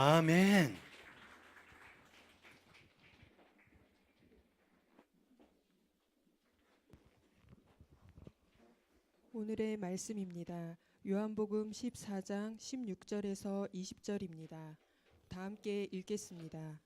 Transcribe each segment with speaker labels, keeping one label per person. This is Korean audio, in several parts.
Speaker 1: 아멘.
Speaker 2: 오늘의 말씀입니다. 요한복음 14장 16절에서 20절입니다. 다 함께 읽겠습니다.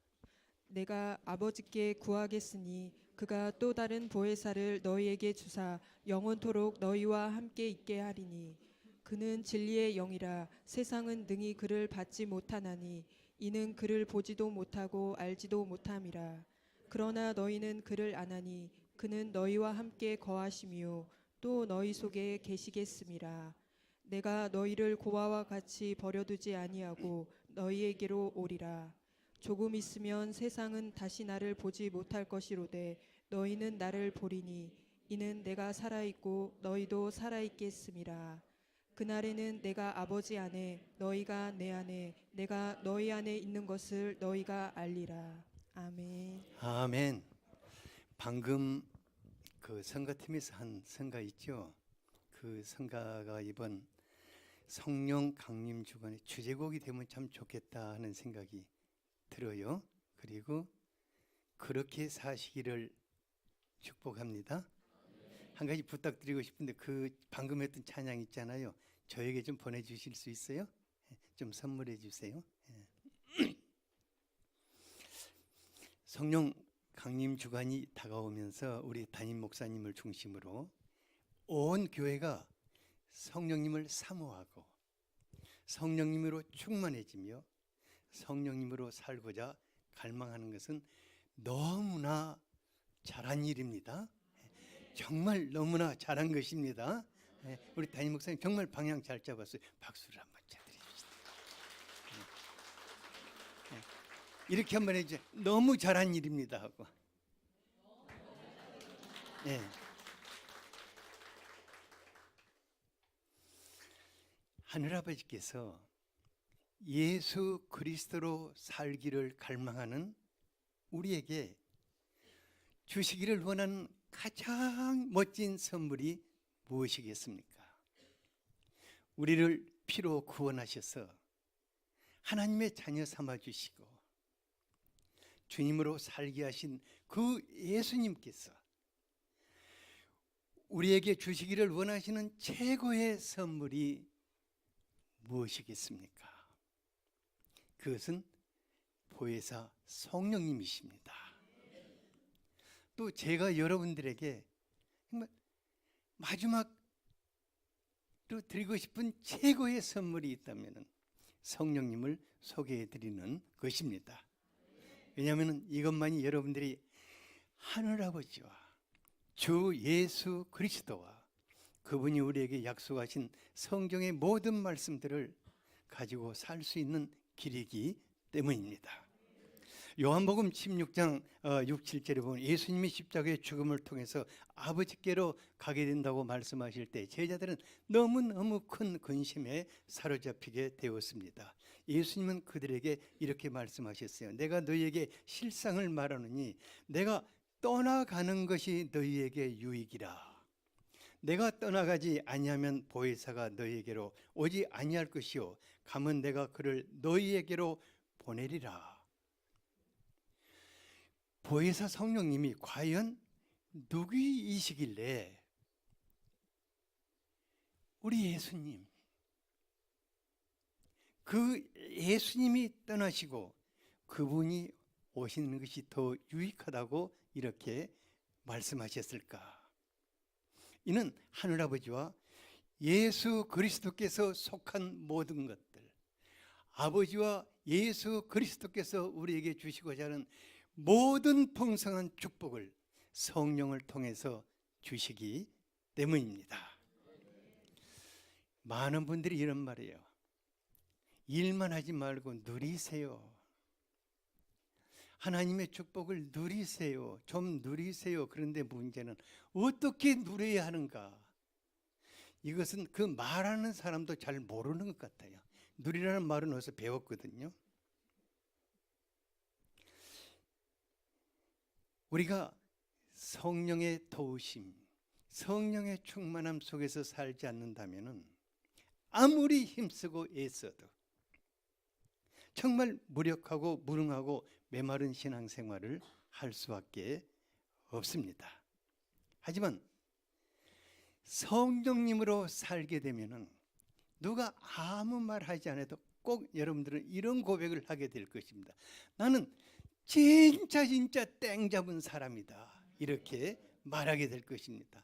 Speaker 2: 내가 아버지께 구하겠으니 그가 또 다른 보혜사를 너희에게 주사 영원토록 너희와 함께 있게 하리니 그는 진리의 영이라 세상은 능히 그를 받지 못하나니 이는 그를 보지도 못하고 알지도 못함이라. 그러나 너희는 그를 아나니 그는 너희와 함께 거하심이요 또 너희 속에 계시겠음이라. 내가 너희를 고아와 같이 버려두지 아니하고 너희에게로 오리라. 조금 있으면 세상은 다시 나를 보지 못할 것이로되 너희는 나를 보리니 이는 내가 살아있고 너희도 살아있겠음이라. 그날에는 내가 아버지 안에 너희가 내 안에 내가 너희 안에 있는 것을 너희가 알리라. 아멘.
Speaker 1: 아멘. 방금 그 성가팀에서 한 성가 있죠. 그 성가가 이번 성령 강림 주간의 주제곡이 되면 참 좋겠다 하는 생각이 들어요. 그리고 그렇게 사시기를 축복합니다. 한 가지 부탁드리고 싶은데 그 방금 했던 찬양 있잖아요. 저에게 좀 보내주실 수 있어요? 좀 선물해 주세요. 성령 강림 주간이 다가오면서 우리 담임 목사님을 중심으로 온 교회가 성령님을 사모하고 성령님으로 충만해지며 성령님으로 살고자 갈망하는 것은 너무나 잘한 일입니다. 정말 너무나 잘한 것입니다. 우리 담임 목사님 정말 방향 잘 잡았어요. 박수를 한번 쳐드립시다. 이렇게 한번 해주세요. 너무 잘한 일입니다 하고. 네. 하늘아버지께서 예수 그리스도로 살기를 갈망하는 우리에게 주시기를 원하는 가장 멋진 선물이 무엇이겠습니까? 우리를 피로 구원하셔서 하나님의 자녀 삼아 주시고 주님으로 살게 하신 그 예수님께서 우리에게 주시기를 원하시는 최고의 선물이 무엇이겠습니까? 그것은 보혜사 성령님이십니다. 또 제가 여러분들에게 정말 마지막으로 드리고 싶은 최고의 선물이 있다면 성령님을 소개해 드리는 것입니다. 왜냐하면 이것만이 여러분들이 하늘아버지와 주 예수 그리스도와 그분이 우리에게 약속하신 성경의 모든 말씀들을 가지고 살 수 있는 길이기 때문입니다. 요한복음 16장 6, 7절에 보면 예수님이 십자가의 죽음을 통해서 아버지께로 가게 된다고 말씀하실 때 제자들은 너무너무 큰 근심에 사로잡히게 되었습니다. 예수님은 그들에게 이렇게 말씀하셨어요. 내가 너희에게 실상을 말하노니 내가 떠나가는 것이 너희에게 유익이라. 내가 떠나가지 아니하면 보혜사가 너희에게로 오지 아니할 것이요 가면 내가 그를 너희에게로 보내리라. 보혜사 성령님이 과연 누구이시길래 우리 예수님, 그 예수님이 떠나시고 그분이 오시는 것이 더 유익하다고 이렇게 말씀하셨을까? 이는 하늘아버지와 예수 그리스도께서 속한 모든 것들, 아버지와 예수 그리스도께서 우리에게 주시고자 하는 모든 풍성한 축복을 성령을 통해서 주시기 때문입니다. 많은 분들이 이런 말이에요. 일만 하지 말고 누리세요. 하나님의 축복을 누리세요. 좀 누리세요. 그런데 문제는 어떻게 누려야 하는가? 이것은 그 말하는 사람도 잘 모르는 것 같아요. 누리라는 말은 어디서 배웠거든요. 우리가 성령의 도우심, 성령의 충만함 속에서 살지 않는다면 아무리 힘쓰고 애써도 정말 무력하고 무능하고 메마른 신앙생활을 할 수밖에 없습니다. 하지만 성령님으로 살게 되면은 누가 아무 말 하지 않아도 꼭 여러분들은 이런 고백을 하게 될 것입니다. 나는 진짜 땡 잡은 사람이다. 이렇게 말하게 될 것입니다.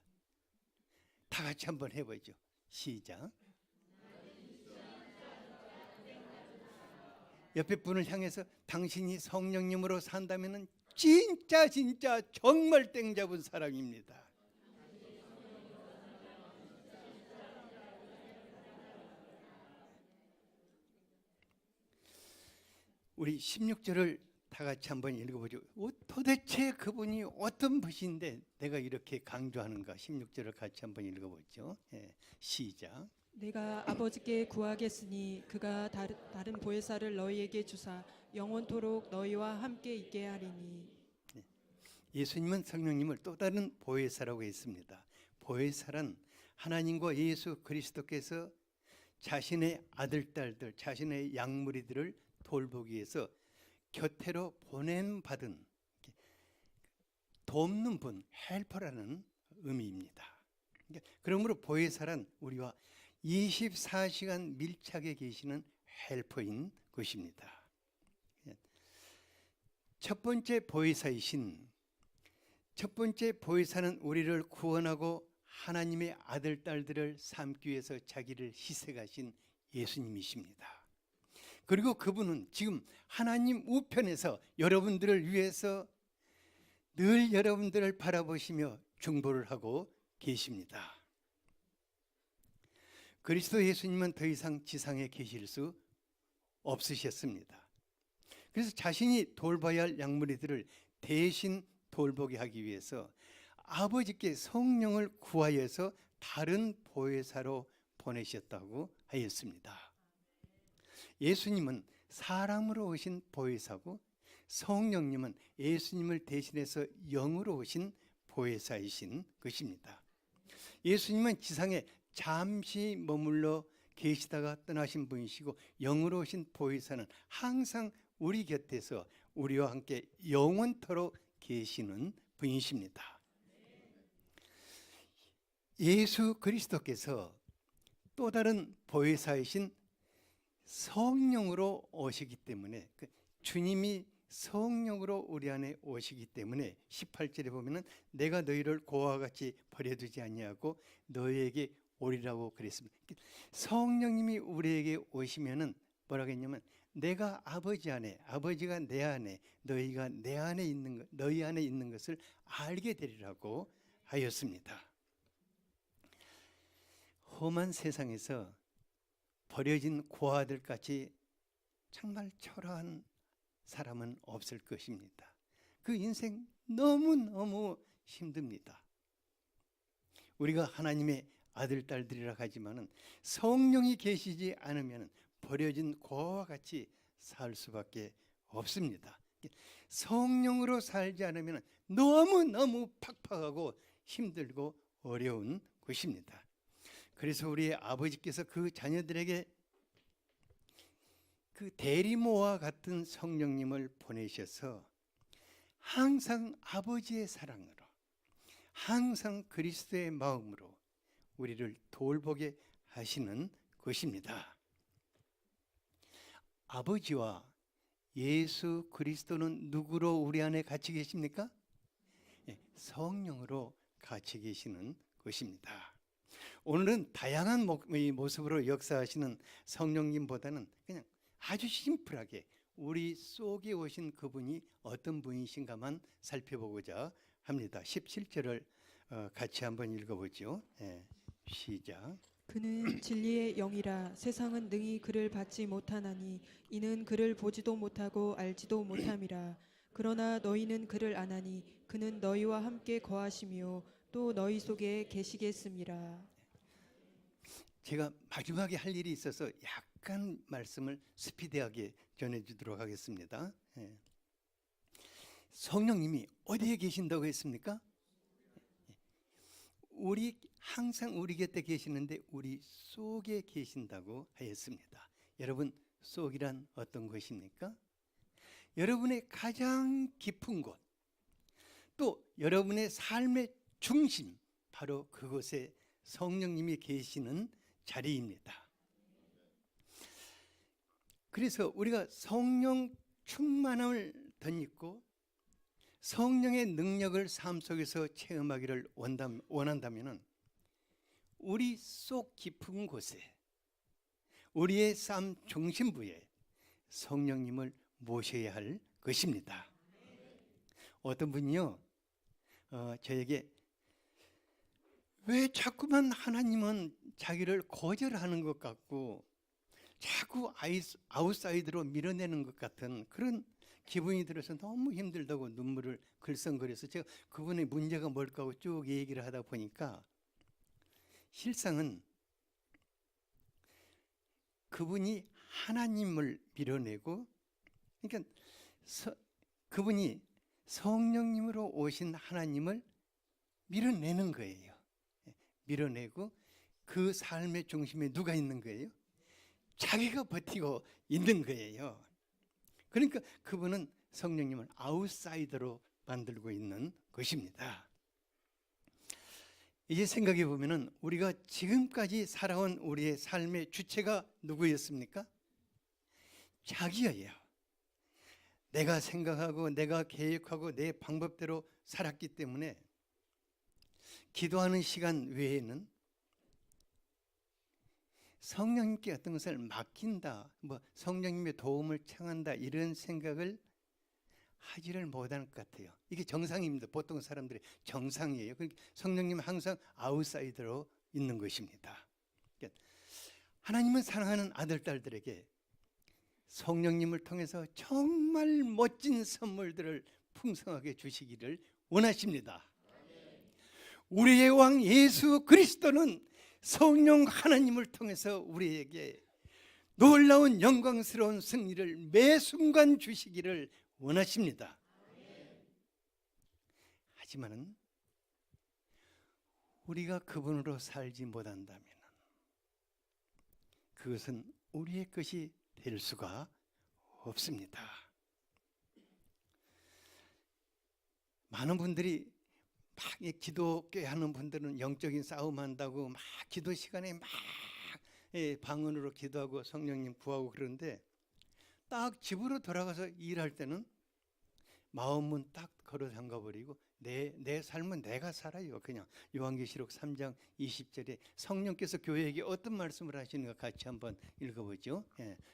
Speaker 1: 다 같이 한번 해보죠. 시작. 옆에 분을 향해서 당신이 성령님으로 산다면 진짜 정말 땡 잡은 사람입니다. 우리 16절을 다 같이 한번 읽어보죠. 도대체 그분이 어떤 분인데 내가 이렇게 강조하는가? 16절을 같이 한번 읽어보죠. 시작.
Speaker 2: 내가 아버지께 구하겠으니 그가 다른 보혜사를 너희에게 주사 영원토록 너희와 함께 있게 하리니.
Speaker 1: 예수님은 성령님을 또 다른 보혜사라고 했습니다. 보혜사란 하나님과 예수 그리스도께서 자신의 아들, 딸들, 자신의 양무리들을 돌보기 위해서 곁으로 보냄받은 돕는 분, 헬퍼라는 의미입니다. 그러므로 보혜사란 우리와 24시간 밀착해 계시는 헬퍼인 것입니다. 첫 번째 보혜사는 우리를 구원하고 하나님의 아들, 딸들을 삼기 위해서 자기를 희생하신 예수님이십니다. 그리고 그분은 지금 하나님 우편에서 여러분들을 위해서 늘 여러분들을 바라보시며 중보를 하고 계십니다. 그리스도 예수님은 더 이상 지상에 계실 수 없으셨습니다. 그래서 자신이 돌봐야 할 양무리들을 대신 돌보게 하기 위해서 아버지께 성령을 구하여서 다른 보혜사로 보내셨다고 하였습니다. 예수님은 사람으로 오신 보혜사고 성령님은 예수님을 대신해서 영으로 오신 보혜사이신 것입니다. 예수님은 지상에 잠시 머물러 계시다가 떠나신 분이시고 영으로 오신 보혜사는 항상 우리 곁에서 우리와 함께 영원토록 계시는 분이십니다. 예수 그리스도께서 또 다른 보혜사이신 성령으로 오시기 때문에 주님이 성령으로 우리 안에 오시기 때문에 18절에 보면은 내가 너희를 고아와 같이 버려두지 아니하고 너희에게 오리라고 그랬습니다. 성령님이 우리에게 오시면은 뭐라고 했냐면 내가 아버지 안에, 아버지가 내 안에, 너희가 내 안에 있는 것, 너희 안에 있는 것을 알게 되리라고 하였습니다. 험한 세상에서 버려진 고아들 같이 정말 초라한 사람은 없을 것입니다. 그 인생 너무너무 힘듭니다. 우리가 하나님의 아들, 딸들이라 하지만은 성령이 계시지 않으면 버려진 고아와 같이 살 수밖에 없습니다. 성령으로 살지 않으면 너무너무 팍팍하고 힘들고 어려운 것입니다. 그래서 우리 아버지께서 그 자녀들에게 그 대리모와 같은 성령님을 보내셔서 항상 아버지의 사랑으로 항상 그리스도의 마음으로 우리를 돌보게 하시는 것입니다. 아버지와 예수 그리스도는 누구로 우리 안에 같이 계십니까? 성령으로 같이 계시는 것입니다. 오늘은 다양한 모습으로 역사하시는 성령님보다는 그냥 아주 심플하게 우리 속에 오신 그분이 어떤 분이신가만 살펴보고자 합니다. 17절을 같이 한번 읽어보죠. 시작.
Speaker 2: 그는 진리의 영이라 세상은 능히 그를 받지 못하나니 이는 그를 보지도 못하고 알지도 못함이라. 그러나 너희는 그를 아나니 그는 너희와 함께 거하시며 또 너희 속에 계시겠음이라.
Speaker 1: 제가 마지막에 할 일이 있어서 약간 말씀을 스피디하게 전해주도록 하겠습니다. 성령님이 어디에 계신다고 했습니까? 항상 우리 곁에 계시는데 우리 속에 계신다고 하였습니다. 여러분 속이란 어떤 것입니까? 여러분의 가장 깊은 곳, 또 여러분의 삶의 중심, 바로 그곳에 성령님이 계시는 자리입니다. 그래서 우리가 성령 충만함을 덧입고 성령의 능력을 삶 속에서 체험하기를 원한다면 우리 속 깊은 곳에, 우리의 삶 중심부에 성령님을 모셔야 할 것입니다. 어떤 분이요, 저에게 왜 자꾸만 하나님은 자기를 거절하는 것 같고 자꾸 아웃사이드로 밀어내는 것 같은 그런 기분이 들어서 너무 힘들다고 눈물을 글썽거려서 제가 그분의 문제가 뭘까 하고 쭉 얘기를 하다 보니까 실상은 그분이 하나님을 밀어내고, 그러니까 그분이 성령님으로 오신 하나님을 밀어내는 거예요. 밀어내고 그 삶의 중심에 누가 있는 거예요? 자기가 버티고 있는 거예요. 그러니까 그분은 성령님을 아웃사이더로 만들고 있는 것입니다. 이제 생각해 보면은 우리가 지금까지 살아온 우리의 삶의 주체가 누구였습니까? 자기예요. 내가 생각하고 내가 계획하고 내 방법대로 살았기 때문에 기도하는 시간 외에는 성령님께 어떤 것을 맡긴다, 성령님의 도움을 청한다, 이런 생각을 하지를 못하는 것 같아요. 이게 정상입니다. 보통 사람들의 정상이에요. 그러니까 성령님은 항상 아웃사이더로 있는 것입니다. 그러니까 하나님은 사랑하는 아들, 딸들에게 성령님을 통해서 정말 멋진 선물들을 풍성하게 주시기를 원하십니다. 우리의 왕 예수 그리스도는 성령 하나님을 통해서 우리에게 놀라운 영광스러운 승리를 매 순간 주시기를 원하십니다. 하지만 우리가 그분으로 살지 못한다면 그것은 우리의 것이 될 수가 없습니다. 많은 분들이 막 기도교 하는 분들은 영적인 싸움 한다고 막 기도 시간에 막 방언으로 기도하고 성령님 구하고 그러는데 딱 집으로 돌아가서 일할 때는 마음은 딱 걸어 잠가 버리고 내 삶은 내가 살아요. 그냥 요한계시록 3장 20절에 성령께서 교회에게 어떤 말씀을 하시는가 같이 한번 읽어보죠.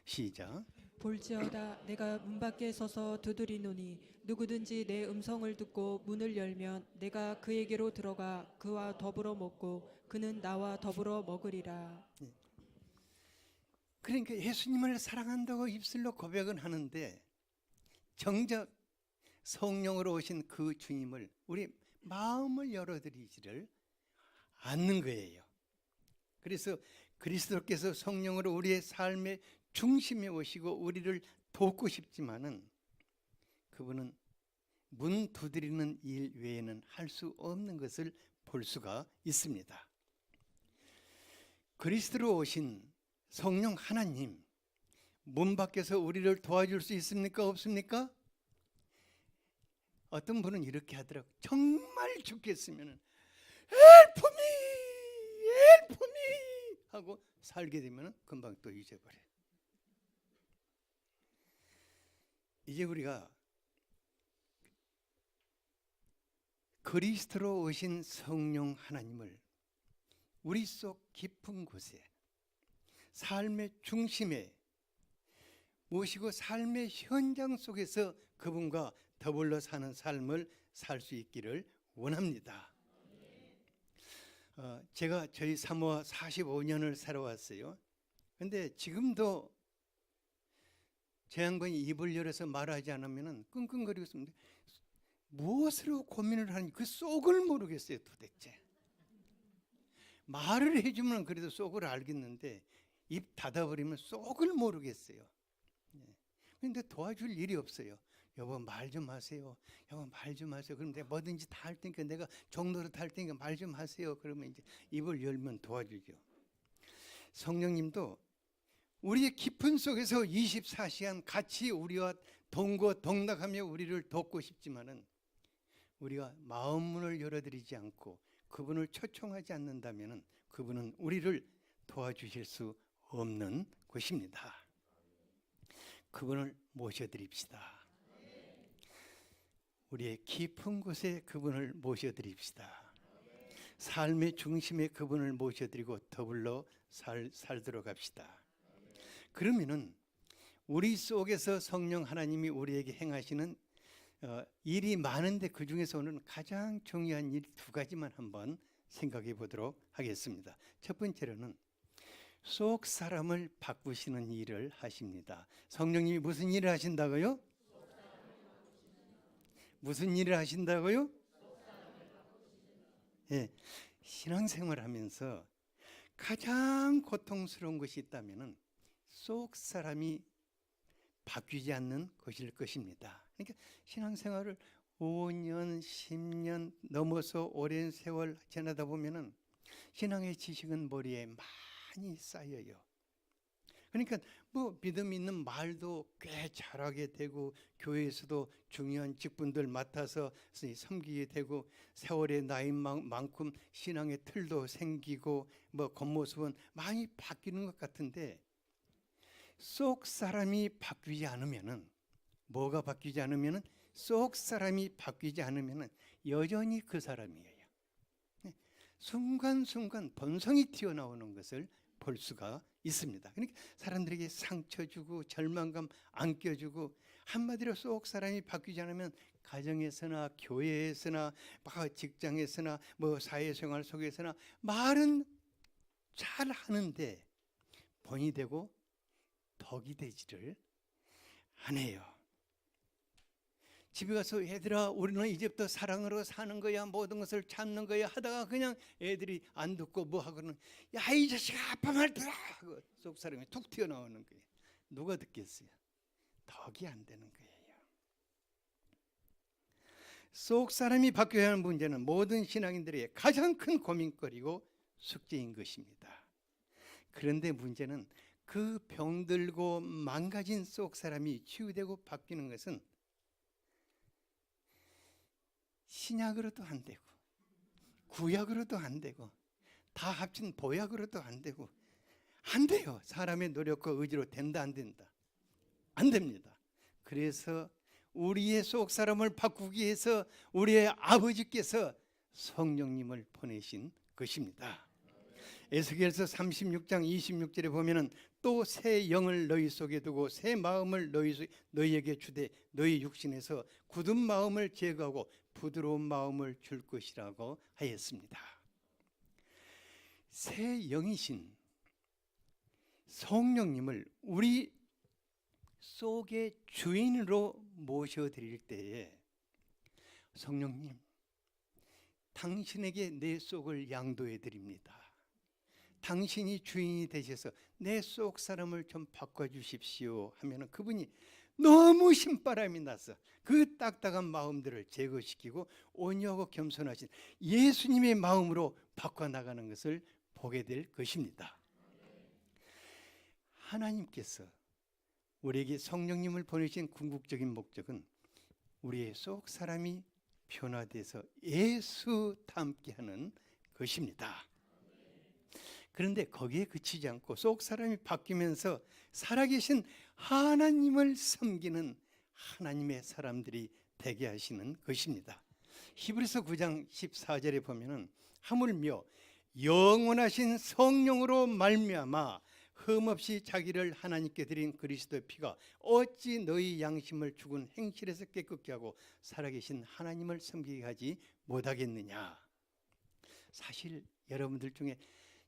Speaker 1: 시작.
Speaker 2: 볼지어다 내가 문 밖에 서서 두드리노니 누구든지 내 음성을 듣고 문을 열면 내가 그에게로 들어가 그와 더불어 먹고 그는 나와 더불어 먹으리라.
Speaker 1: 그러니까 예수님을 사랑한다고 입술로 고백은 하는데 정작 성령으로 오신 그 주님을 우리 마음을 열어드리지를 않는 거예요. 그래서 그리스도께서 성령으로 우리의 삶의 중심에 오시고 우리를 돕고 싶지만은 그분은 문 두드리는 일 외에는 할 수 없는 것을 볼 수가 있습니다. 그리스도로 오신 성령 하나님, 문 밖에서 우리를 도와줄 수 있습니까? 없습니까? 어떤 분은 이렇게 하더라고요. 정말 죽겠으면 Help me! Help me! 하고 살게 되면 금방 또 잊어버려요. 이제 우리가 그리스도로 오신 성령 하나님을 우리 속 깊은 곳에 삶의 중심에 모시고 삶의 현장 속에서 그분과 더불어 사는 삶을 살 수 있기를 원합니다. 제가 저희 사모와 45년을 살아왔어요. 그런데 지금도 제 양반이 입을 열어서 말하지 않으면 끙끙거리고 있습니다. 무엇으로 고민을 하는지 그 속을 모르겠어요 도대체. 말을 해주면 그래도 속을 알겠는데 입 닫아버리면 속을 모르겠어요. 그런데 도와줄 일이 없어요. 여보 말 좀 하세요. 여보 말 좀 하세요. 그럼 내가 뭐든지 다 할 테니까 내가 종로로 탈 테니까 말 좀 하세요. 그러면 이제 입을 열면 도와주죠. 성령님도 우리의 깊은 속에서 24시간 같이 우리와 동거동락하며 우리를 돕고 싶지만은 우리가 마음 문을 열어드리지 않고 그분을 초청하지 않는다면은 그분은 우리를 도와주실 수 없는 것입니다. 그분을 모셔드립시다. 우리의 깊은 곳에 그분을 모셔드립시다. 삶의 중심에 그분을 모셔드리고 더불어 살도록 합시다. 그러면은 우리 속에서 성령 하나님이 우리에게 행하시는 일이 많은데 그 중에서 오늘은 가장 중요한 일 두 가지만 한번 생각해 보도록 하겠습니다. 첫 번째로는 속 사람을 바꾸시는 일을 하십니다. 성령님이 무슨 일을 하신다고요? 무슨 일을 하신다고요? 예, 신앙생활하면서 가장 고통스러운 것이 있다면은 속 사람이 바뀌지 않는 것일 것입니다. 그러니까 신앙생활을 5년, 10년 넘어서 오랜 세월 지나다 보면은 신앙의 지식은 머리에 많이 쌓여요. 그러니까 뭐 믿음 있는 말도 꽤 잘하게 되고 교회에서도 중요한 직분들 맡아서 섬기게 되고 세월의 나인 만큼 신앙의 틀도 생기고 뭐 겉모습은 많이 바뀌는 것 같은데 속 사람이 바뀌지 않으면은 뭐가 바뀌지 않으면은 속 사람이 바뀌지 않으면은 여전히 그 사람이에요. 순간순간 본성이 튀어나오는 것을 볼 수가 있습니다. 그러니까 사람들에게 상처 주고 절망감 안겨주고 한마디로 속 사람이 바뀌지 않으면 가정에서나 교회에서나 직장에서나 뭐 사회생활 속에서나 말은 잘 하는데 본이 되고 덕이 되지를 않아요. 집에 가서 얘들아 우리는 이제부터 사랑으로 사는 거야 모든 것을 참는 거야 하다가 그냥 애들이 안 듣고 뭐 하고는 야 이 자식아 아빠 말 들어 하고 속 사람이 툭 튀어나오는 거예요. 누가 듣겠어요? 덕이 안 되는 거예요. 속 사람이 바뀌어야 하는 문제는 모든 신앙인들의 가장 큰 고민거리고 숙제인 것입니다. 그런데 문제는 그 병들고 망가진 속 사람이 치유되고 바뀌는 것은 신약으로도 안 되고 구약으로도 안 되고 다 합친 보약으로도 안 되고 안 돼요. 사람의 노력과 의지로 된다 안 된다. 안 됩니다. 그래서 우리의 속 사람을 바꾸기 위해서 우리의 아버지께서 성령님을 보내신 것입니다. 에스겔서 36장 26절에 보면은 또 새 영을 너희 속에 두고 새 마음을 너희에게 주되 너희 육신에서 굳은 마음을 제거하고 부드러운 마음을 줄 것이라고 하였습니다. 새 영이신 성령님을 우리 속의 주인으로 모셔드릴 때에 성령님 당신에게 내 속을 양도해 드립니다. 당신이 주인이 되셔서 내 속 사람을 좀 바꿔주십시오 하면은 그분이 너무 신바람이 나서 그 딱딱한 마음들을 제거시키고 온유하고 겸손하신 예수님의 마음으로 바꿔나가는 것을 보게 될 것입니다. 하나님께서 우리에게 성령님을 보내신 궁극적인 목적은 우리의 속 사람이 변화돼서 예수 닮게 하는 것입니다. 그런데 거기에 그치지 않고 속 사람이 바뀌면서 살아계신 하나님을 섬기는 하나님의 사람들이 되게 하시는 것입니다. 히브리서 9장 14절에 보면은 하물며 영원하신 성령으로 말미암아 흠없이 자기를 하나님께 드린 그리스도의 피가 어찌 너희 양심을 죽은 행실에서 깨끗게 하고 살아계신 하나님을 섬기게 하지 못하겠느냐. 사실 여러분들 중에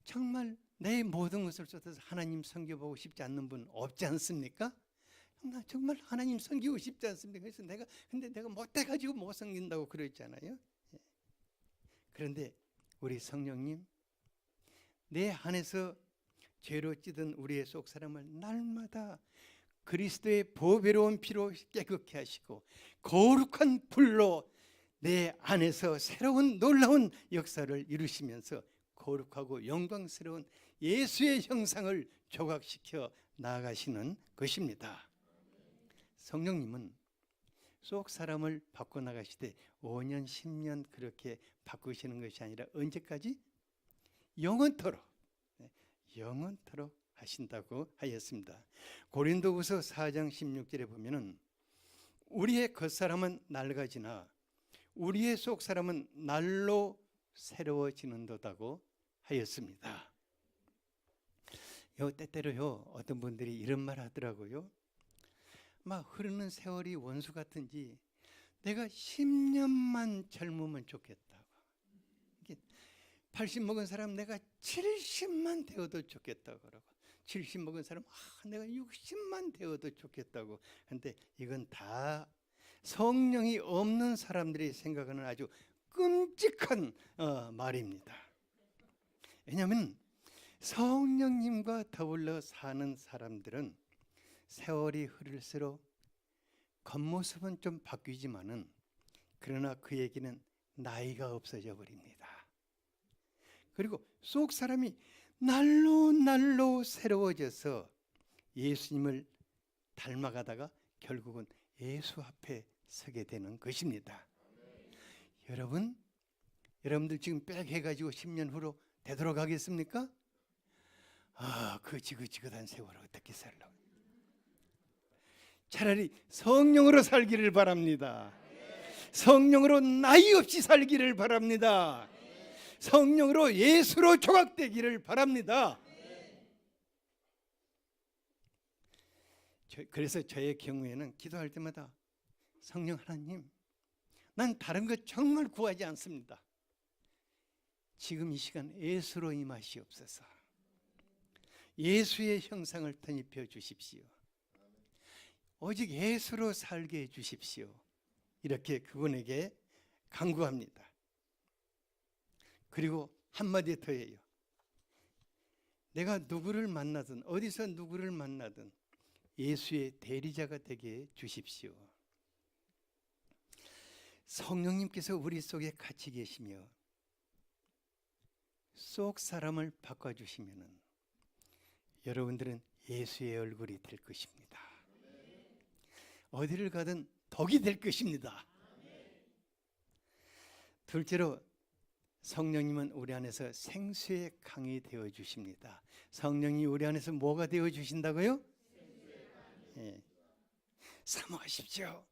Speaker 1: 정말 내 모든 것을 쏟아서 하나님 섬겨보고 싶지 않는 분 없지 않습니까? 정말 하나님 섬기고 싶지 않습니까? 그래서 내가 못돼가지고 못 섬긴다고 그러잖아요. 그런데 우리 성령님 내 안에서 죄로 찌든 우리의 속 사람을 날마다 그리스도의 보배로운 피로 깨끗게 하시고 거룩한 불로 내 안에서 새로운 놀라운 역사를 이루시면서 거룩하고 영광스러운 예수의 형상을 조각시켜 나아가시는 것입니다. 성령님은 속 사람을 바꿔 나가시되 5년, 10년 그렇게 바꾸시는 것이 아니라 언제까지? 영원토록, 영원토록 하신다고 하였습니다. 고린도후서 4장 16절에 보면은 우리의 겉사람은 낡아지나 우리의 속 사람은 날로 새로워지는도다고 하였습니다. 때때로요 어떤 분들이 이런 말 하더라고요. 막 흐르는 세월이 원수 같은지 내가 10년만 젊으면 좋겠다고. 80 먹은 사람 내가 70만 되어도 좋겠다고 그러고 70 먹은 사람 내가 60만 되어도 좋겠다고. 근데 이건 다 성령이 없는 사람들이 생각하는 아주 끔찍한 말입니다. 왜냐하면 성령님과 더불어 사는 사람들은 세월이 흐를수록 겉모습은 좀 바뀌지만은 그러나 그에게는 나이가 없어져 버립니다. 그리고 속 사람이 날로 새로워져서 예수님을 닮아가다가 결국은 예수 앞에 서게 되는 것입니다. 여러분들 지금 빽 해가지고 10년 후로 되돌아가겠습니까? 그 지긋지긋한 세월을 어떻게 살라고. 차라리 성령으로 살기를 바랍니다. 성령으로 나이 없이 살기를 바랍니다. 성령으로 예수로 조각되기를 바랍니다. 그래서 저의 경우에는 기도할 때마다 성령 하나님, 난 다른 것 정말 구하지 않습니다. 지금 이 시간 예수로 임하시옵소서. 예수의 형상을 덧입혀 주십시오. 오직 예수로 살게 해 주십시오. 이렇게 그분에게 간구합니다. 그리고 한마디 더 해요. 내가 누구를 만나든 어디서 누구를 만나든 예수의 대리자가 되게 해 주십시오. 성령님께서 우리 속에 같이 계시며 속 사람을 바꿔주시면은 여러분들은 예수의 얼굴이 될 것입니다. 어디를 가든 덕이 될 것입니다. 둘째로 성령님은 우리 안에서 생수의 강이 되어 주십니다. 성령이 우리 안에서 뭐가 되어 주신다고요? 사모하십시오.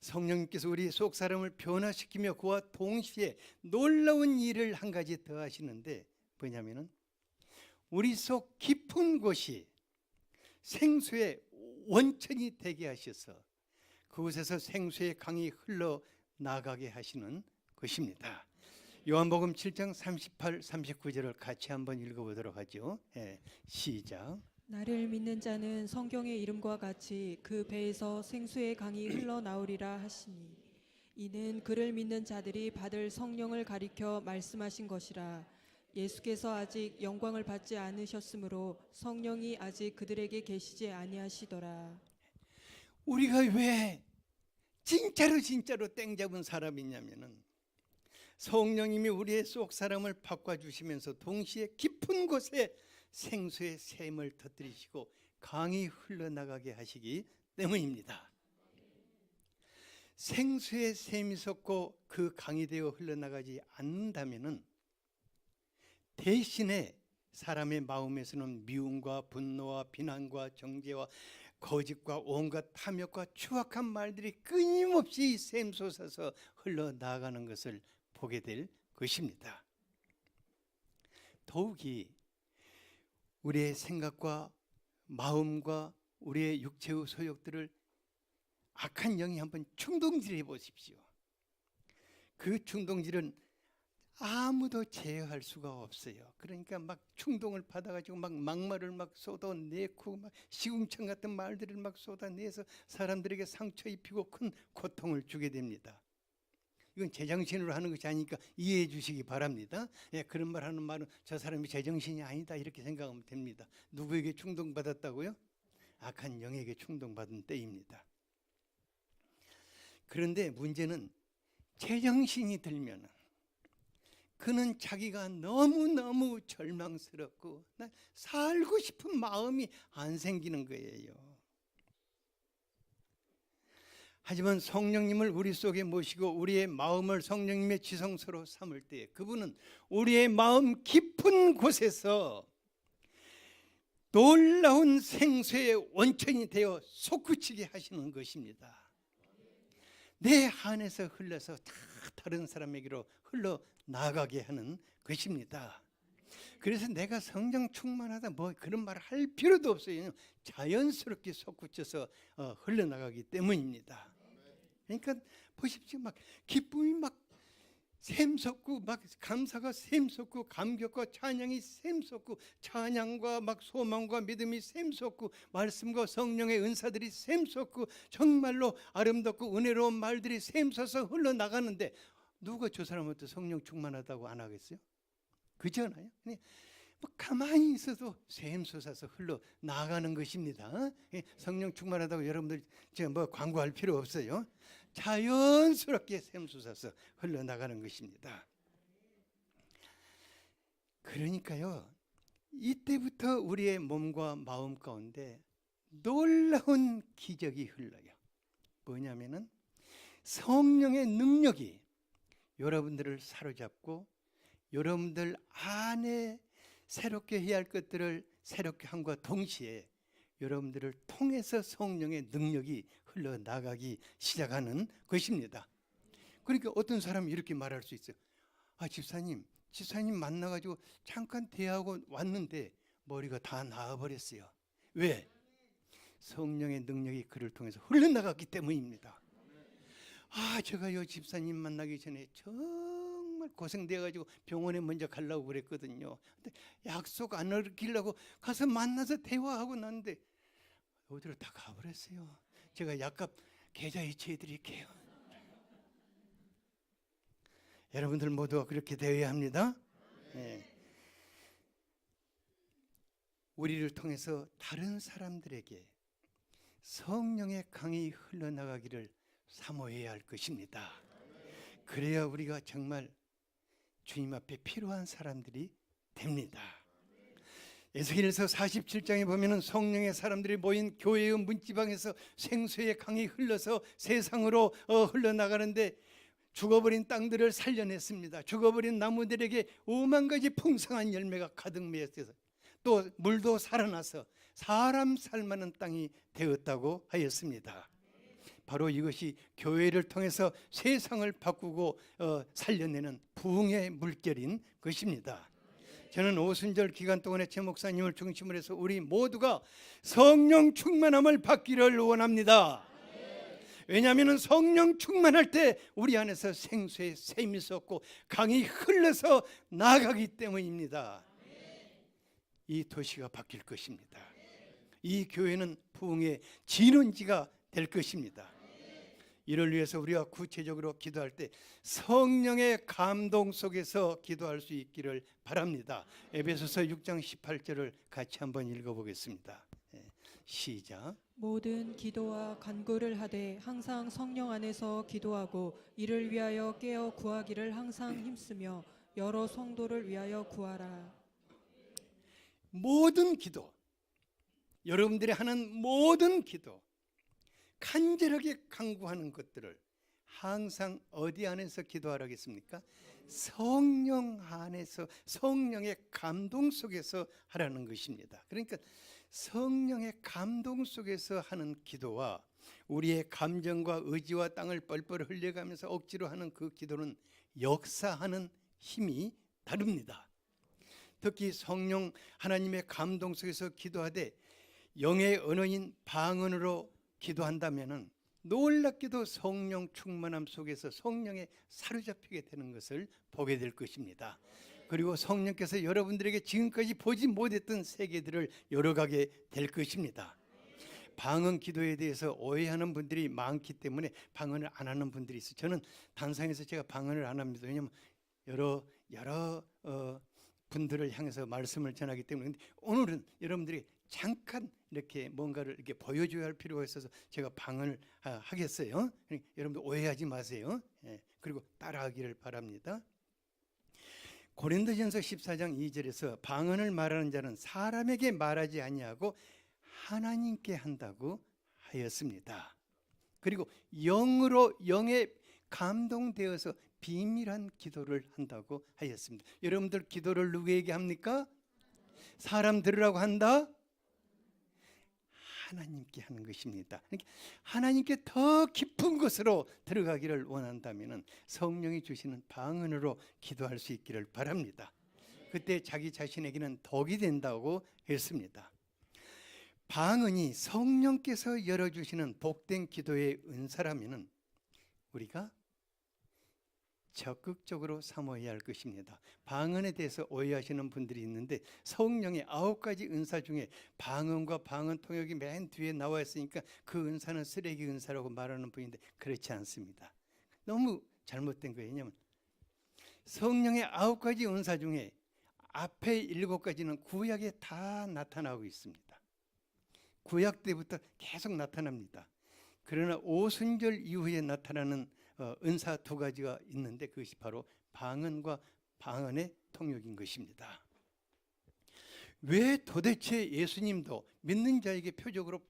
Speaker 1: 성령님께서 우리 속 사람을 변화시키며 그와 동시에 놀라운 일을 한 가지 더 하시는데 뭐냐면은 우리 속 깊은 곳이 생수의 원천이 되게 하셔서 그곳에서 생수의 강이 흘러 나가게 하시는 것입니다. 요한복음 7장 38, 39절을 같이 한번 읽어보도록 하죠. 시작.
Speaker 2: 나를 믿는 자는 성경의 이름과 같이 그 배에서 생수의 강이 흘러나오리라 하시니 이는 그를 믿는 자들이 받을 성령을 가리켜 말씀하신 것이라. 예수께서 아직 영광을 받지 않으셨으므로 성령이 아직 그들에게 계시지 아니하시더라.
Speaker 1: 우리가 왜 진짜로 땡 잡은 사람이냐면은 성령님이 우리의 속 사람을 바꿔주시면서 동시에 깊은 곳에 생수의 샘을 터뜨리시고 강이 흘러나가게 하시기 때문입니다. 생수의 샘이 솟고 그 강이 되어 흘러나가지 않는다면은 대신에 사람의 마음에서는 미움과 분노와 비난과 정죄와 거짓과 온갖 탐욕과 추악한 말들이 끊임없이 샘솟아서 흘러나가는 것을 보게 될 것입니다. 더욱이 우리의 생각과 마음과 우리의 육체의 소욕들을 악한 영이 한번 충동질해 보십시오. 그 충동질은 아무도 제어할 수가 없어요. 그러니까 막 충동을 받아가지고 막 막말을 막 쏟아내고 막 시궁창 같은 말들을 막 쏟아내서 사람들에게 상처 입히고 큰 고통을 주게 됩니다. 이건 제정신으로 하는 것이 아니니까 이해해 주시기 바랍니다. 그런 말 하는 말은 저 사람이 제정신이 아니다 이렇게 생각하면 됩니다. 누구에게 충동받았다고요? 악한 영에게 충동받은 때입니다. 그런데 문제는 제정신이 들면 그는 자기가 너무너무 절망스럽고 살고 싶은 마음이 안 생기는 거예요. 하지만 성령님을 우리 속에 모시고 우리의 마음을 성령님의 지성소로 삼을 때 그분은 우리의 마음 깊은 곳에서 놀라운 생수의 원천이 되어 솟구치게 하시는 것입니다. 내 안에서 흘러서 다 다른 사람에게로 흘러나가게 하는 것입니다. 그래서 내가 성령 충만하다 뭐 그런 말을 할 필요도 없어요. 자연스럽게 솟구쳐서 흘러나가기 때문입니다. 그러니까 보십시오. 막 기쁨이 막 샘솟고 막 감사가 샘솟고 감격과 찬양이 샘솟고 찬양과 막 소망과 믿음이 샘솟고 말씀과 성령의 은사들이 샘솟고 정말로 아름답고 은혜로운 말들이 샘솟아서 흘러나가는데 누가 저 사람한테 성령 충만하다고 안 하겠어요? 그렇잖아요. 뭐 가만히 있어도 샘솟아서 흘러나가는 것입니다. 성령 충만하다고 여러분들 지금 뭐 광고할 필요 없어요. 자연스럽게 샘솟아서 흘러나가는 것입니다. 그러니까요, 이때부터 우리의 몸과 마음 가운데 놀라운 기적이 흘러요. 뭐냐면은 성령의 능력이 여러분들을 사로잡고 여러분들 안에 새롭게 해야 할 것들을 새롭게 함과 동시에 여러분들을 통해서 성령의 능력이 흘러나가기 시작하는 것입니다. 그러니까 어떤 사람이 이렇게 말할 수 있어요. 집사님 만나가지고 잠깐 대하고 왔는데 머리가 다 나아버렸어요. 왜? 성령의 능력이 그를 통해서 흘러나갔기 때문입니다. 제가요 집사님 만나기 전에 정말 고생돼가지고 병원에 먼저 가려고 그랬거든요. 근데 약속 안 어기려고 가서 만나서 대화하고 났는데 어디로 다 가버렸어요. 제가 약값 계좌 이체해 드릴게요. 여러분들 모두 그렇게 되어야 합니다. 네. 우리를 통해서 다른 사람들에게 성령의 강이 흘러나가기를 사모해야 할 것입니다. 그래야 우리가 정말 주님 앞에 필요한 사람들이 됩니다. 에스겔서 47장에 보면은 성령의 사람들이 모인 교회의 문지방에서 생수의 강이 흘러서 세상으로 흘러나가는데 죽어버린 땅들을 살려냈습니다. 죽어버린 나무들에게 5만 가지 풍성한 열매가 가득 맺어서 또 물도 살아나서 사람 살만한 땅이 되었다고 하였습니다. 바로 이것이 교회를 통해서 세상을 바꾸고 살려내는 부흥의 물결인 것입니다. 저는 오순절 기간 동안에 제 목사님을 중심으로 해서 우리 모두가 성령 충만함을 받기를 원합니다. 왜냐하면 성령 충만할 때 우리 안에서 생수의 샘이 솟고 강이 흘러서 나가기 때문입니다. 이 도시가 바뀔 것입니다. 이 교회는 부흥의 진원지가 될 것입니다. 이를 위해서 우리가 구체적으로 기도할 때 성령의 감동 속에서 기도할 수 있기를 바랍니다. 에베소서 6장 18절을 같이 한번 읽어보겠습니다. 시작.
Speaker 2: 모든 기도와 간구를 하되 항상 성령 안에서 기도하고 이를 위하여 깨어 구하기를 항상 힘쓰며 여러 성도를 위하여 구하라.
Speaker 1: 모든 기도, 여러분들이 하는 모든 기도, 간절하게 간구하는 것들을 항상 어디 안에서 기도하라겠습니까? 성령 안에서, 성령의 감동 속에서 하라는 것입니다. 그러니까 성령의 감동 속에서 하는 기도와 우리의 감정과 의지와 땅을 뻘뻘 흘려가면서 억지로 하는 그 기도는 역사하는 힘이 다릅니다. 특히 성령 하나님의 감동 속에서 기도하되 영의 언어인 방언으로 기도한다면은 놀랍게도 성령 충만함 속에서 성령에 사로잡히게 되는 것을 보게 될 것입니다. 그리고 성령께서 여러분들에게 지금까지 보지 못했던 세계들을 열어가게 될 것입니다. 방언 기도에 대해서 오해하는 분들이 많기 때문에 방언을 안 하는 분들이 있어요. 저는 단상에서 제가 방언을 안 합니다. 왜냐하면 여러 분들을 향해서 말씀을 전하기 때문에. 근데 오늘은 여러분들이 잠깐 이렇게 뭔가를 이렇게 보여줘야 할 필요가 있어서 제가 방언을 하겠어요. 그러니까 여러분들 오해하지 마세요. 그리고 따라하기를 바랍니다. 고린도전서 14장 2절에서 방언을 말하는 자는 사람에게 말하지 아니하고 하나님께 한다고 하였습니다. 그리고 영으로 영에 감동되어서 비밀한 기도를 한다고 하였습니다. 여러분들 기도를 누구에게 합니까? 사람 들으라고 한다? 하나님께 하는 것입니다. 그러니까 하나님께 더 깊은 곳으로 들어가기를 원한다면 성령이 주시는 방언으로 기도할 수 있기를 바랍니다. 그때 자기 자신에게는 덕이 된다고 했습니다. 방언이 성령께서 열어주시는 복된 기도의 은사라면 우리가 적극적으로 삼아야 할 것입니다. 방언에 대해서 오해하시는 분들이 있는데 성령의 9가지 은사 중에 방언과 방언 통역이 맨 뒤에 나와 있으니까 그 은사는 쓰레기 은사라고 말하는 분인데 그렇지 않습니다. 너무 잘못된 거예요. 왜냐하면 성령의 9가지 은사 중에 앞에 7가지는 구약에 다 나타나고 있습니다. 구약 때부터 계속 나타납니다. 그러나 오순절 이후에 나타나는 은사 2가지가 있는데 그것이 바로 방언과 방언의 통역인 것입니다. 왜 도대체 예수님도 믿는 자에게 표적으로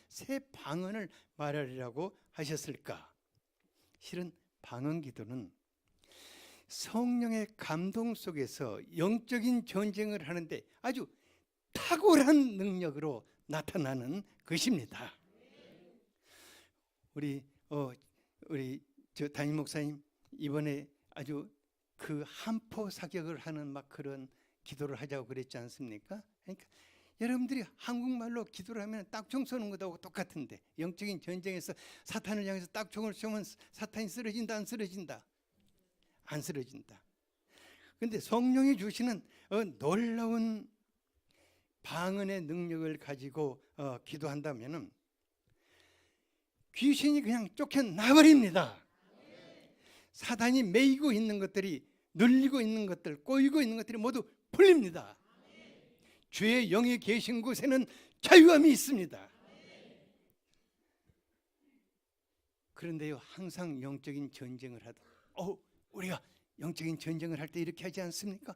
Speaker 1: 새 방언을 말하리라고 하셨을까? 실은 방언 기도는 성령의 감동 속에서 영적인 전쟁을 하는데 아주 탁월한 능력으로 나타나는 것입니다. 우리 담임 목사님 이번에 아주 그 한포 사격을 하는 막 그런 기도를 하자고 그랬지 않습니까? 그러니까 여러분들이 한국말로 기도를 하면 딱총 쏘는 것하고 똑같은데 영적인 전쟁에서 사탄을 향해서 딱총을 쏘면 사탄이 쓰러진다 안 쓰러진다? 안 쓰러진다. 그런데 성령이 주시는 놀라운 방언의 능력을 가지고 기도한다면은 귀신이 그냥 쫓겨나버립니다. 사단이 매이고 있는 것들이 눌리고 있는 것들, 꼬이고 있는 것들이 모두 풀립니다. 주의 영이 계신 곳에는 자유함이 있습니다. 그런데요, 항상 영적인 전쟁을 하다. 우리가 영적인 전쟁을 할 때 이렇게 하지 않습니까?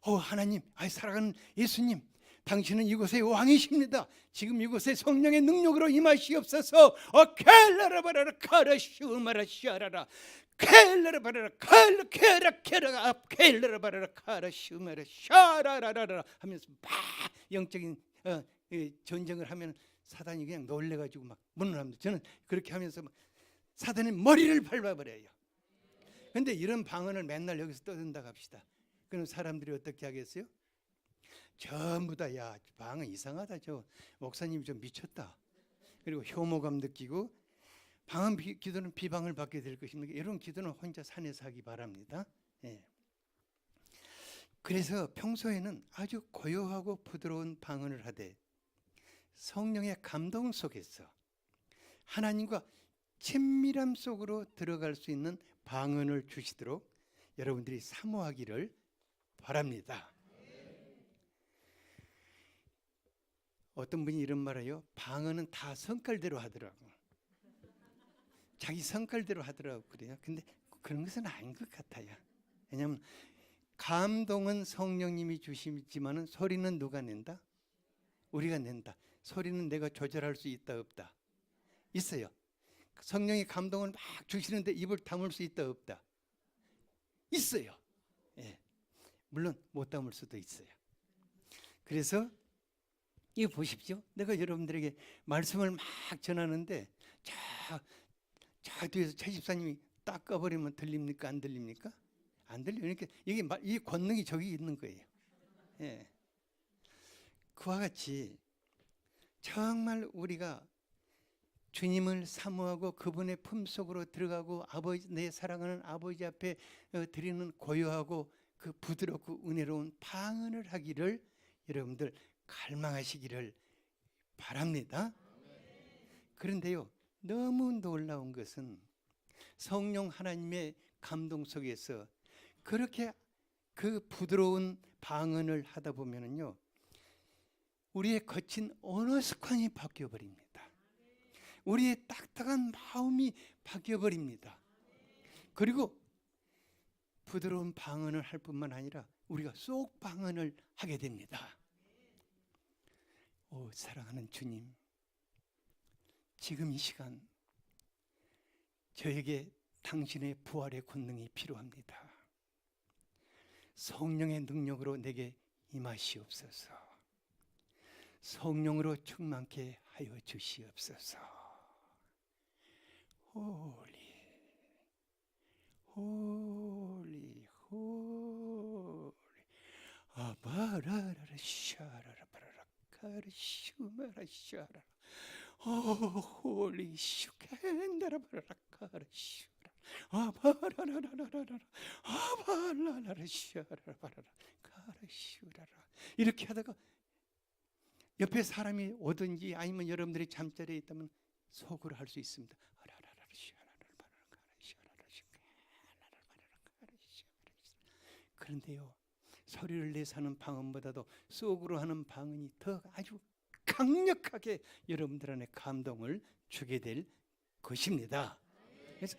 Speaker 1: 하나님, 살아가는 예수님, 당신은 이곳의 왕이십니다. 지금 이곳에 성령의 능력으로 임하시옵소서. 켈라라바라라 카라시우마라시아라라 켈라라바라라 켈라라바라라 카라시우마라시아라라라 하면서 막 영적인 전쟁을 하면 사단이 그냥 놀래가지고 막 문을 합니다. 저는 그렇게 하면서 사단의 머리를 밟아버려요. 그런데 이런 방언을 맨날 여기서 떠든다고 합시다. 그럼 사람들이 어떻게 하겠어요? 전부 다 야 방언 이상하다, 저 목사님이 좀 미쳤다, 그리고 혐오감 느끼고 방언 기도는 비방을 받게 될 것입니다. 이런 기도는 혼자 산에서 하기 바랍니다. 그래서 평소에는 아주 고요하고 부드러운 방언을 하되 성령의 감동 속에서 하나님과 친밀함 속으로 들어갈 수 있는 방언을 주시도록 여러분들이 사모하기를 바랍니다. 어떤 분이 이런 말해요. 방언은 다 성깔대로 하더라고. 자기 성깔대로 하더라고 그래요. 근데 그런 것은 아닌 것 같아요. 왜냐하면 감동은 성령님이 주시지만은 소리는 누가 낸다? 우리가 낸다. 소리는 내가 조절할 수 있다 없다? 있어요. 성령이 감동을 막 주시는데 입을 다물 수 있다 없다? 있어요. 물론 못 담을 수도 있어요. 그래서 이거 보십시오. 내가 여러분들에게 말씀을 막 전하는데 저 뒤에서 최 집사님이 딱 꺼버리면 들립니까? 안 들립니까? 안 들려요. 그러니까 이게 이 권능이 저기 있는 거예요. 그와 같이 정말 우리가 주님을 사모하고 그분의 품속으로 들어가고 내 사랑하는 아버지 앞에 드리는 고요하고 그 부드럽고 은혜로운 방언을 하기를 여러분들 갈망하시기를 바랍니다. 그런데요, 너무 놀라운 것은 성령 하나님의 감동 속에서 그렇게 그 부드러운 방언을 하다 보면은요, 우리의 거친 언어 습관이 바뀌어 버립니다. 우리의 딱딱한 마음이 바뀌어 버립니다. 그리고 부드러운 방언을 할 뿐만 아니라 우리가 쏙 방언을 하게 됩니다. 오, 사랑하는 주님, 지금 이 시간 저에게 당신의 부활의 권능이 필요합니다. 성령의 능력으로 내게 임하시옵소서. 성령으로 충만케 하여 주시옵소서. 홀리 홀리 홀리 아바라라라 샤라라 바라라 카르슈마라 샤라라 홀리 슈켄다라 바라라 카르슈라 아바라라라라라 아바라라라 샤라라 바라라 카르슈라라. 이렇게 하다가 옆에 사람이 오든지 아니면 여러분들이 잠자리에 있다면 속으로 할 수 있습니다. 그런데요, 소리를 내서 하는 방언보다도 속으로 하는 방언이 더 아주 강력하게 여러분들 안에 감동을 주게 될 것입니다. 그래서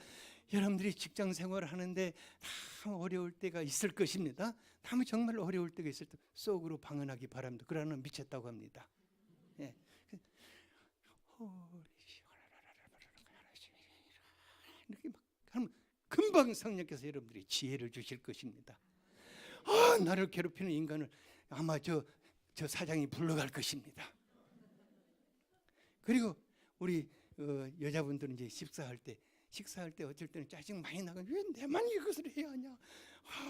Speaker 1: 여러분들이 직장 생활을 하는데 참 어려울 때가 있을 것입니다. 참 정말 어려울 때가 있을 때 속으로 방언하기 바랍니다. 그러면 미쳤다고 합니다. 예. 이렇게 막 하면 금방 성령께서 여러분들이 지혜를 주실 것입니다. 나를 괴롭히는 인간을 아마 저 사장이 불러갈 것입니다. 그리고 우리 여자분들은 이제 식사할 때 어쩔 때는 짜증 많이 나고 왜 내만 이것을 해야 하냐?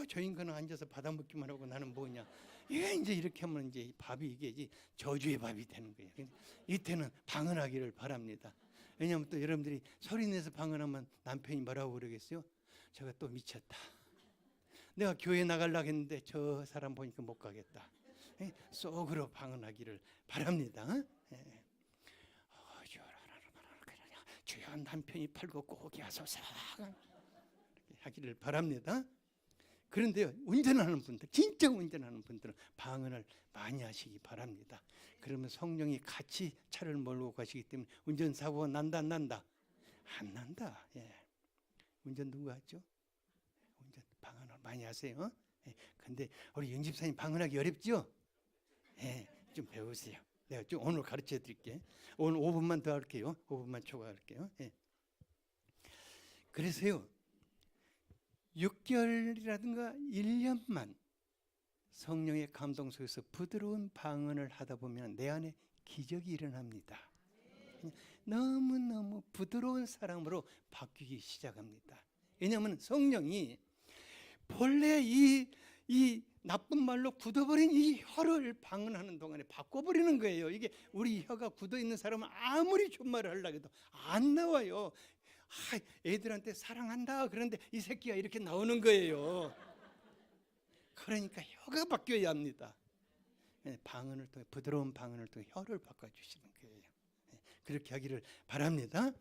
Speaker 1: 저 인간은 앉아서 받아먹기만 하고 나는 뭐냐? 이제 이렇게 하면 이제 밥이 이게 저주의 밥이 되는 거예요. 이때는 방언하기를 바랍니다. 왜냐하면 또 여러분들이 소리 내서 방언하면 남편이 뭐라고 그러겠어요? 제가 또 미쳤다. 내가 교회 나가려고 했는데 저 사람 보니까 못 가겠다. 속으로 방언하기를 바랍니다. 주여 남편이 팔고 꼬게 하소서 하기를 바랍니다. 그런데요, 운전하는 분들, 진짜 운전하는 분들은 방언을 많이 하시기 바랍니다. 그러면 성령이 같이 차를 몰고 가시기 때문에 운전사고가 난다 안 난다? 안 난다. 운전 누가 하죠? 운전 방언을 많이 하세요. 근데 우리 윤 집사님 방언하기 어렵죠? 좀 배우세요. 내가 좀 오늘 가르쳐 드릴게. 오늘 5분만 더 할게요. 5분만 초과할게요. 그래서요, 6개월이라든가 1년만 성령의 감동 속에서 부드러운 방언을 하다 보면 내 안에 기적이 일어납니다. 너무너무 부드러운 사람으로 바뀌기 시작합니다. 왜냐하면 성령이 본래 이 나쁜 말로 굳어버린 이 혀를 방언하는 동안에 바꿔버리는 거예요. 이게 우리 혀가 굳어있는 사람은 아무리 좋은 말을 하려고 해도 안 나와요. 애들한테 사랑한다 그런데 이 새끼가 이렇게 나오는 거예요. 그러니까 혀가 바뀌어야 합니다. 방언을 통해, 부드러운 방언을 통해 혀를 바꿔주시는 거예요. 그렇게 하기를 바랍니다.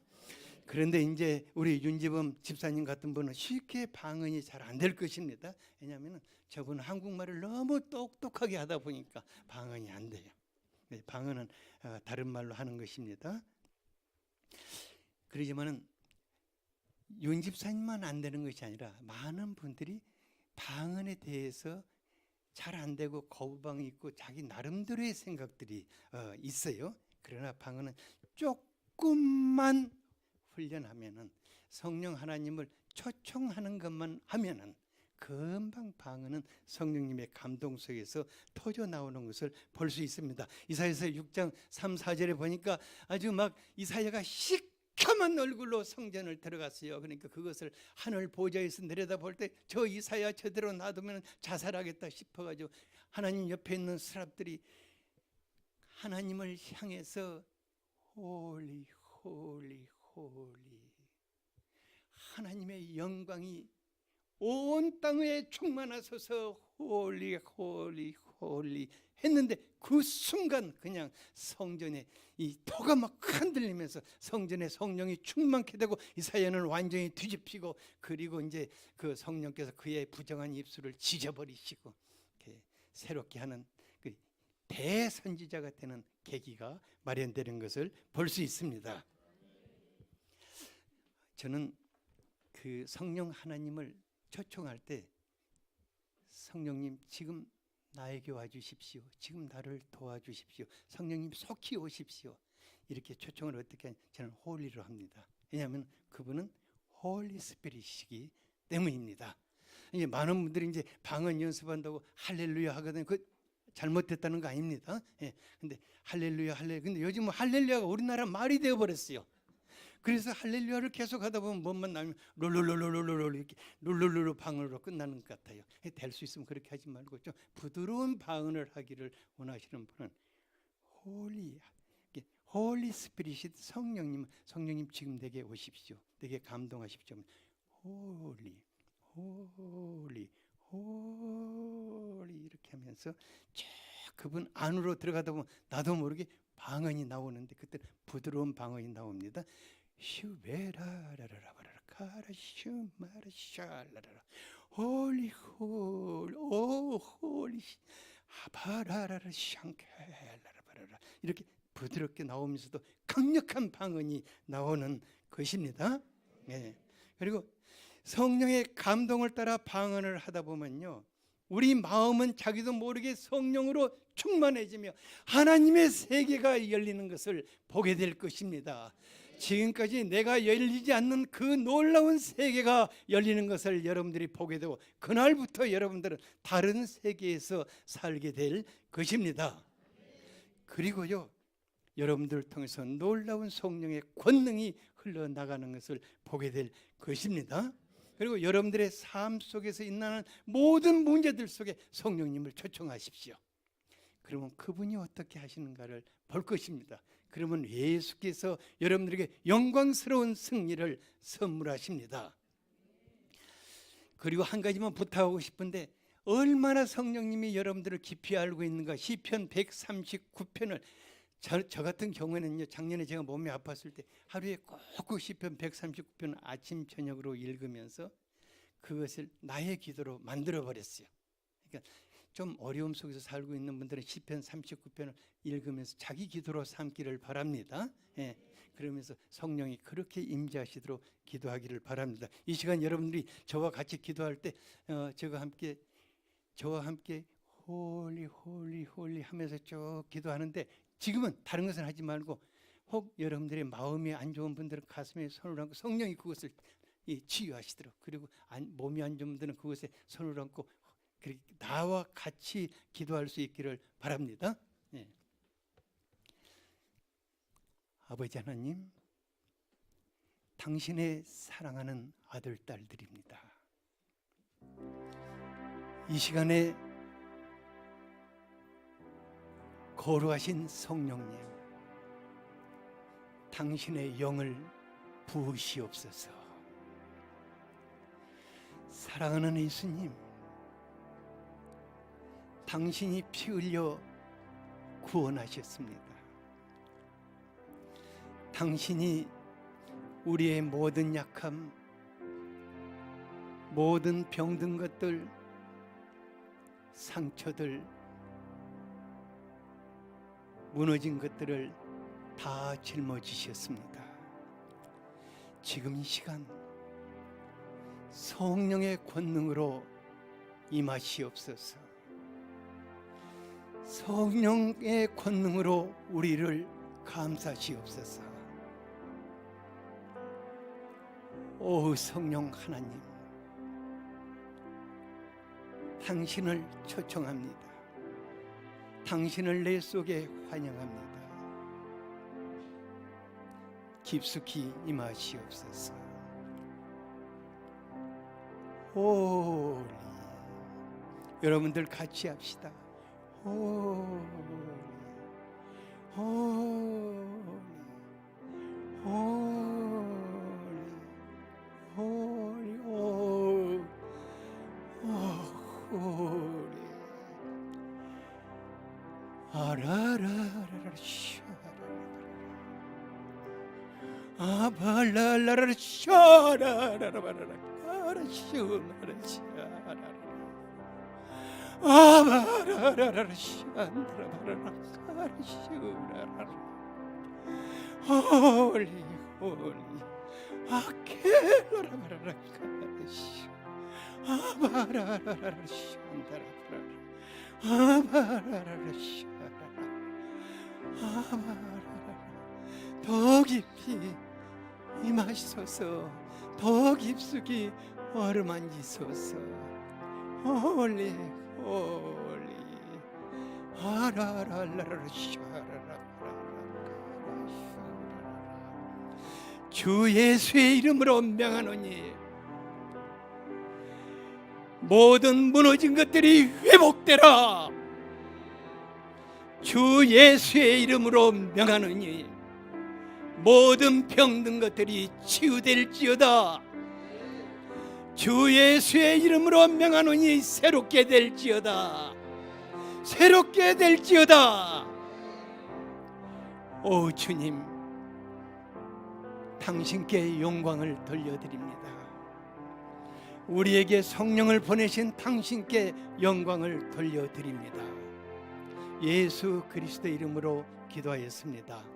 Speaker 1: 그런데 이제 우리 윤지범 집사님 같은 분은 쉽게 방언이 잘 안 될 것입니다. 왜냐하면 저분은 한국말을 너무 똑똑하게 하다 보니까 방언이 안 돼요. 방언은 다른 말로 하는 것입니다. 그러지만은 윤 집사님만 안 되는 것이 아니라 많은 분들이 방언에 대해서 잘 안 되고 거부감이 있고 자기 나름대로의 생각들이 있어요. 그러나 방언은 조금만 훈련하면은, 성령 하나님을 초청하는 것만 하면은 금방 방언은 성령님의 감동 속에서 터져 나오는 것을 볼 수 있습니다. 이사야서 6장 3, 4절에 보니까 아주 막 이사야가 시커먼 얼굴로 성전을 들어갔어요. 그러니까 그것을 하늘 보좌에서 내려다볼 때 저 이사야 저대로 놔두면 자살하겠다 싶어가지고 하나님 옆에 있는 사람들이 하나님을 향해서 홀리 홀리 홀리, 하나님의 영광이 온 땅에 충만하소서 홀리 홀리 홀리 했는데 그 순간 그냥 성전에 이 토가 막 흔들리면서 성전에 성령이 충만케 되고 이사야는 완전히 뒤집히고, 그리고 이제 그 성령께서 그의 부정한 입술을 지져버리시고 이렇게 새롭게 하는 그 대선지자가 되는 계기가 마련되는 것을 볼 수 있습니다. 저는 그 성령 하나님을 초청할 때 성령님 지금 나에게 와주십시오. 지금 나를 도와주십시오. 성령님 속히 오십시오. 이렇게 초청을 어떻게 하냐, 저는 홀리로 합니다. 왜냐하면 그분은 홀리 스피릿이기 때문입니다. 이제 많은 분들이 이제 방언 연습한다고 할렐루야 하거든요. 그 잘못됐다는 거 아닙니다. 예. 근데 할렐루야 할렐루야. 근데 요즘은 할렐루야가 우리나라 말이 되어 버렸어요. 그래서 할렐루야를 계속 하다 보면 뭔만 나면 롤롤롤롤롤 이렇게 롤롤롤 방언으로 끝나는 것 같아요. 될 수 있으면 그렇게 하지 말고 좀 부드러운 방언을 하기를 원하시는 분은 홀리 스피릿이 성령님 지금 내게 오십시오. 내게 감동하십시오. 홀리 이렇게 하면서 쭉 그분 안으로 들어가다 보면 나도 모르게 방언이 나오는데 그때 부드러운 방언이 나옵니다. 슈베라라라라라라 카라슈마라샤라라 홀리 오 홀리 아바라라라 샹케라라라라 이렇게 부드럽게 나오면서도 강력한 방언이 나오는 것입니다. 네. 그리고 성령의 감동을 따라 방언을 하다 보면요, 우리 마음은 자기도 모르게 성령으로 충만해지며 하나님의 세계가 열리는 것을 보게 될 것입니다. 지금까지 내가 열리지 않는 그 놀라운 세계가 열리는 것을 여러분들이 보게 되고 그날부터 여러분들은 다른 세계에서 살게 될 것입니다. 그리고요, 여러분들을 통해서 놀라운 성령의 권능이 흘러나가는 것을 보게 될 것입니다. 그리고 여러분들의 삶 속에서 있는 모든 문제들 속에 성령님을 초청하십시오. 그러면 그분이 어떻게 하시는가를 볼 것입니다. 그러면 예수께서 여러분들에게 영광스러운 승리를 선물하십니다. 그리고 한 가지만 부탁하고 싶은데, 얼마나 성령님이 여러분들을 깊이 알고 있는가. 시편 139편을 저 같은 경우에는요, 작년에 제가 몸이 아팠을 때 하루에 꼭 시편 139편 아침 저녁으로 읽으면서 그것을 나의 기도로 만들어 버렸어요. 그러니까 좀 어려움 속에서 살고 있는 분들은 시편 39편을 읽으면서 자기 기도로 삼기를 바랍니다. 예, 그러면서 성령이 그렇게 임재하시도록 기도하기를 바랍니다. 이 시간 여러분들이 저와 같이 기도할 때 저와 함께 홀리 하면서 쭉 기도하는데, 지금은 다른 것을 하지 말고 혹 여러분들의 마음이 안 좋은 분들은 가슴에 손을 얹고 성령이 그것을 치유하시도록, 그리고 몸이 안 좋은 분들은 그것에 손을 얹고 나와 같이 기도할 수 있기를 바랍니다. 예. 아버지 하나님, 당신의 사랑하는 아들 딸들입니다. 이 시간에 거룩하신 성령님, 당신의 영을 부으시옵소서. 사랑하는 예수님, 당신이 피 흘려 구원하셨습니다. 당신이 우리의 모든 약함, 모든 병든 것들, 상처들, 무너진 것들을 다 짊어지셨습니다. 지금 이 시간 성령의 권능으로 임하시옵소서. 성령의 권능으로 우리를 감싸시옵소서. 오 성령 하나님, 당신을 초청합니다. 당신을 내 속에 환영합니다. 깊숙이 임하시옵소서. 홀리, 여러분들 같이 합시다. 홀리, 아라라라라 아발라라라 샤라라라라라 아라슈마라샤라라 아바라라라 샨드라라라 아라슈라라라 홀리 아케라라라라 카라슈 아바라라라 시안다라라라 아바라라라 시아라라 아바라라라 더 깊이 임하시소서. 더 깊숙이 어루만지소서. 홀리 홀리 아라라라라 샤라라라라 주 예수의 이름으로 명하노니 모든 무너진 것들이 회복되라. 주 예수의 이름으로 명하노니 모든 병든 것들이 치유될지어다. 주 예수의 이름으로 명하노니 새롭게 될지어다. 새롭게 될지어다. 오 주님, 당신께 영광을 돌려드립니다. 우리에게 성령을 보내신 당신께 영광을 돌려드립니다. 예수 그리스도 이름으로 기도하였습니다.